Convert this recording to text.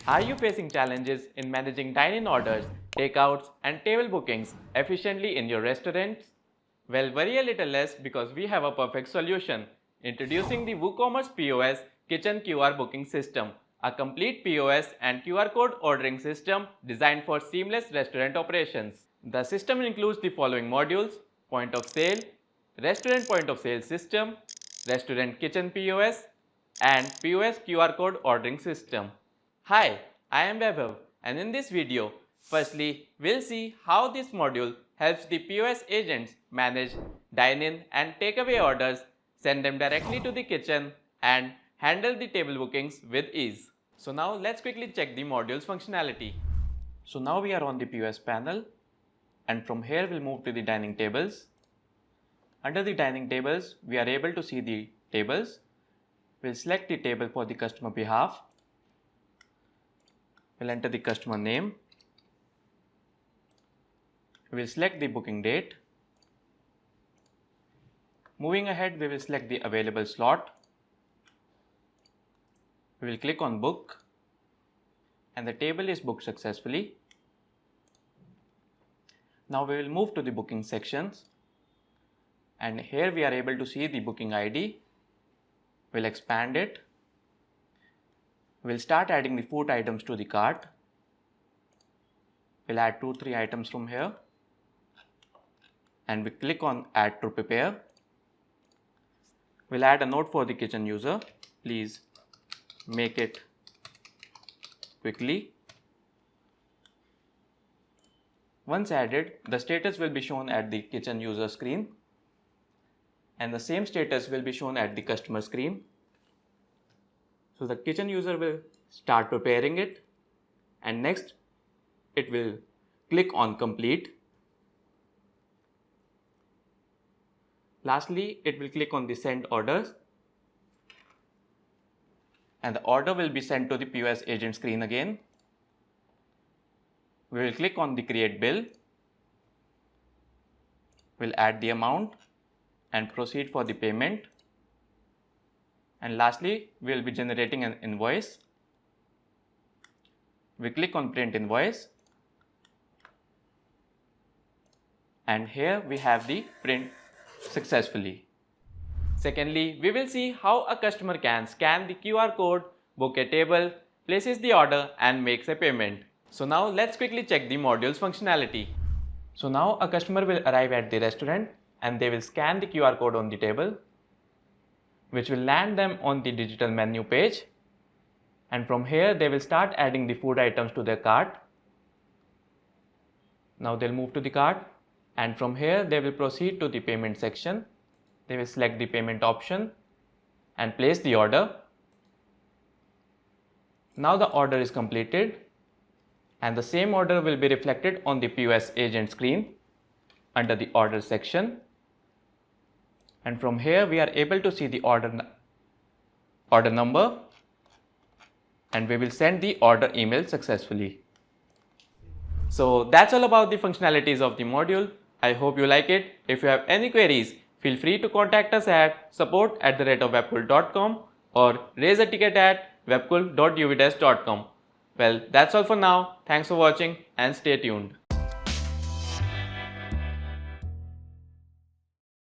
Are you facing challenges in managing dine-in orders, takeouts, and table bookings efficiently in your restaurants? Well, worry a little less because we have a perfect solution. Introducing the WooCommerce POS Kitchen QR Booking System, a complete POS and QR code ordering system designed for seamless restaurant operations. The system includes the following modules: point of sale, restaurant point of sale system, restaurant kitchen POS, and POS QR code ordering system. Hi, I am Vaibhav, and in this video, firstly, we'll see how this module helps the POS agents manage dine-in and takeaway orders, send them directly to the kitchen, and handle the table bookings with ease. So now let's quickly check the module's functionality. So now we are on the POS panel, and from here we'll move to the dining tables. Under the dining tables, we are able to see the tables. We'll select the table for the customer behalf. We'll enter the customer name. We will select the booking date. Moving ahead, we will select the available slot. We will click on book, and the table is booked successfully. Now we will move to the booking sections, and here we are able to see the booking ID. We'll expand it. We'll start adding the food items to the cart. We'll add 2-3 items from here, and we click on add to prepare. We'll add a note for the kitchen user: please make it quickly. Once added, the status will be shown at the kitchen user screen, and the same status will be shown at the customer screen. So the kitchen user will start preparing it, and next it will click on complete. Lastly, it will click on the send orders, and the order will be sent to the POS agent screen again. We will click on the create bill. We'll add the amount and proceed for the payment. And lastly, we will be generating an invoice. We click on print invoice, and here we have the print successfully. Secondly, we will see how a customer can scan the QR code, book a table, places the order, and makes a payment. So now let's quickly check the module's functionality. So now a customer will arrive at the restaurant, and they will scan the QR code on the table, which will land them on the digital menu page, and from here they will start adding the food items to their cart. Now they'll move to the cart, and from here they will proceed to the payment section. They will select the payment option and place the order. Now the order is completed, and the same order will be reflected on the POS agent screen under the order section. And from here we are able to see the order number, and we will send the order email successfully. So that's all about the functionalities of the module. I hope you like it. If you have any queries, feel free to contact us at support@webkul.com or raise a ticket at webkul.uvdesk.com. Well, that's all for now. Thanks for watching and stay tuned.